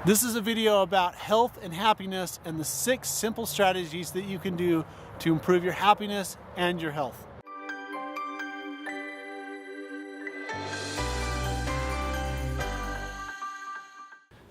This is a video about health and happiness and the 6 simple strategies that you can do to improve your happiness and your health.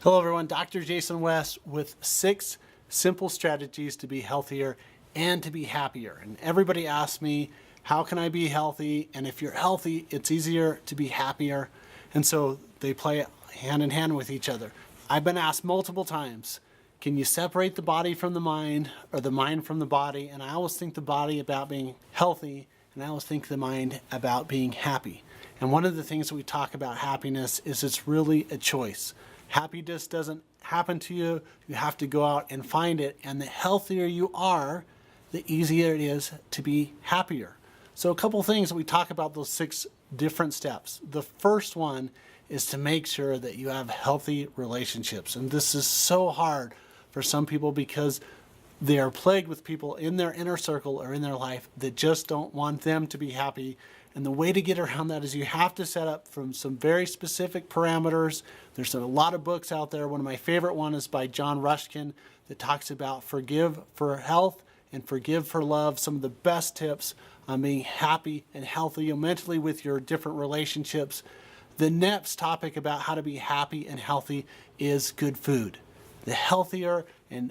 Hello everyone, Dr. Jason West with 6 simple strategies to be healthier and to be happier. And everybody asks me, how can I be healthy? And if you're healthy, it's easier to be happier. And so they play hand in hand with each other. I've been asked multiple times, can you separate the body from the mind or the mind from the body? And I always think the body about being healthy, and I always think the mind about being happy. And one of the things that we talk about happiness is it's really a choice. Happiness doesn't happen to you. You have to go out and find it. And the healthier you are, the easier it is to be happier. So a couple things that we talk about, those 6 different steps. The first one is to make sure that you have healthy relationships. And this is so hard for some people because they are plagued with people in their inner circle or in their life that just don't want them to be happy. And the way to get around that is you have to set up from some very specific parameters. There's a lot of books out there. One of my favorite ones is by John Ruskin that talks about forgive for health and forgive for love. Some of the best tips on being happy and healthy mentally with your different relationships. The next topic about how to be happy and healthy is good food. The healthier and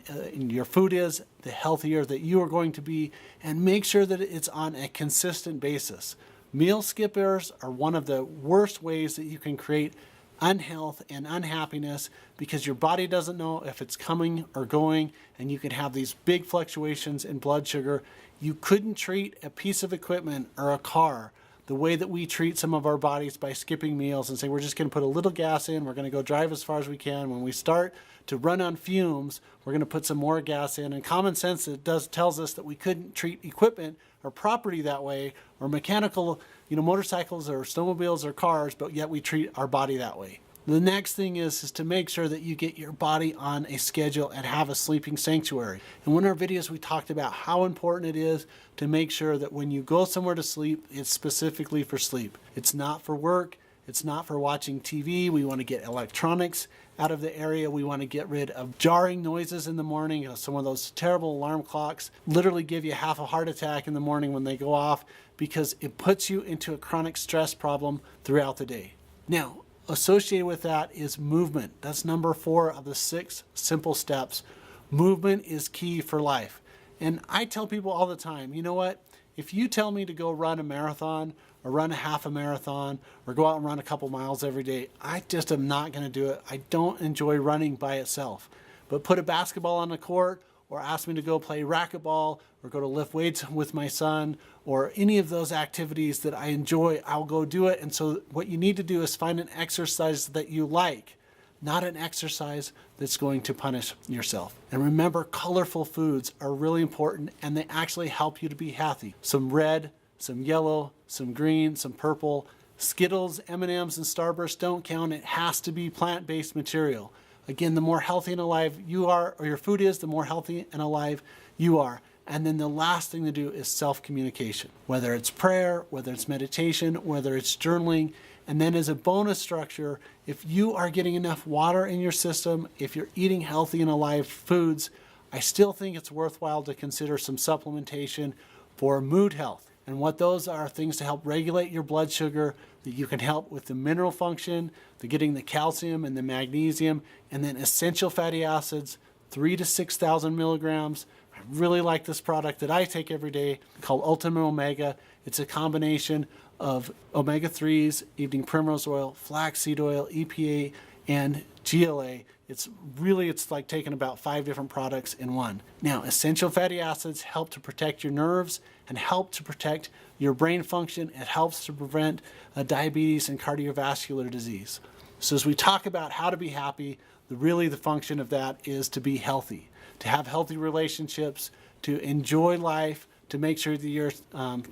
your food is, the healthier that you are going to be, and make sure that it's on a consistent basis. Meal skippers are one of the worst ways that you can create unhealth and unhappiness because your body doesn't know if it's coming or going, and you can have these big fluctuations in blood sugar. You couldn't treat a piece of equipment or a car the way that we treat some of our bodies by skipping meals and say we're just going to put a little gas in, we're going to go drive as far as we can. When we start to run on fumes, we're going to put some more gas in. And common sense tells us that we couldn't treat equipment or property that way, or mechanical, motorcycles or snowmobiles or cars, but yet we treat our body that way. The next thing is to make sure that you get your body on a schedule and have a sleeping sanctuary. And one of our videos we talked about how important it is to make sure that when you go somewhere to sleep, it's specifically for sleep. It's not for work. It's not for watching TV. We want to get electronics out of the area. We want to get rid of jarring noises in the morning. Some of those terrible alarm clocks literally give you half a heart attack in the morning when they go off because it puts you into a chronic stress problem throughout the day. Now, associated with that is movement. That's number 4 of the 6 simple steps. Movement is key for life. And I tell people all the time, you know what? If you tell me to go run a marathon or run a half a marathon or go out and run a couple miles every day, I just am not going to do it. I don't enjoy running by itself. But put a basketball on the court or ask me to go play racquetball or go to lift weights with my son or any of those activities that I enjoy, I'll go do it. And so what you need to do is find an exercise that you like, not an exercise that's going to punish yourself. And remember, colorful foods are really important and they actually help you to be healthy. Some red, some yellow, some green, some purple. Skittles, M&Ms, and Starburst don't count. It has to be plant-based material. Again, the more healthy and alive you are, or your food is, the more healthy and alive you are. And then the last thing to do is self-communication, whether it's prayer, whether it's meditation, whether it's journaling. And then as a bonus structure, if you are getting enough water in your system, if you're eating healthy and alive foods, I still think it's worthwhile to consider some supplementation for mood health. And what those are things to help regulate your blood sugar, that you can help with the mineral function, the getting the calcium and the magnesium, and then essential fatty acids, 3,000 to 6,000 milligrams. I really like this product that I take every day called Ultimate Omega. It's a combination of omega-3s, evening primrose oil, flaxseed oil, EPA, and GLA. It's like taking about 5 different products in one. Now, essential fatty acids help to protect your nerves and help to protect your brain function. It helps to prevent diabetes and cardiovascular disease. So as we talk about how to be happy, the function of that is to be healthy, to have healthy relationships, to enjoy life, to make sure that you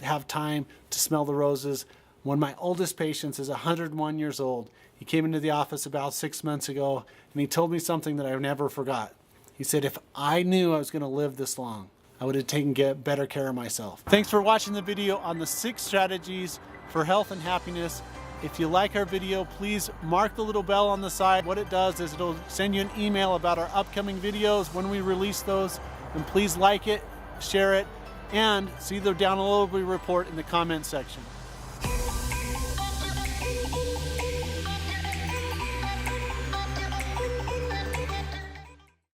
have time to smell the roses. One of my oldest patients is 101 years old. He came into the office about 6 months ago, and he told me something that I never forgot. He said, if I knew I was going to live this long, I would have taken better care of myself. Thanks for watching the video on the 6 strategies for health and happiness. If you like our video, please mark the little bell on the side. What it does is it'll send you an email about our upcoming videos when we release those. And please like it, share it, and see the downloadable report in the comment section.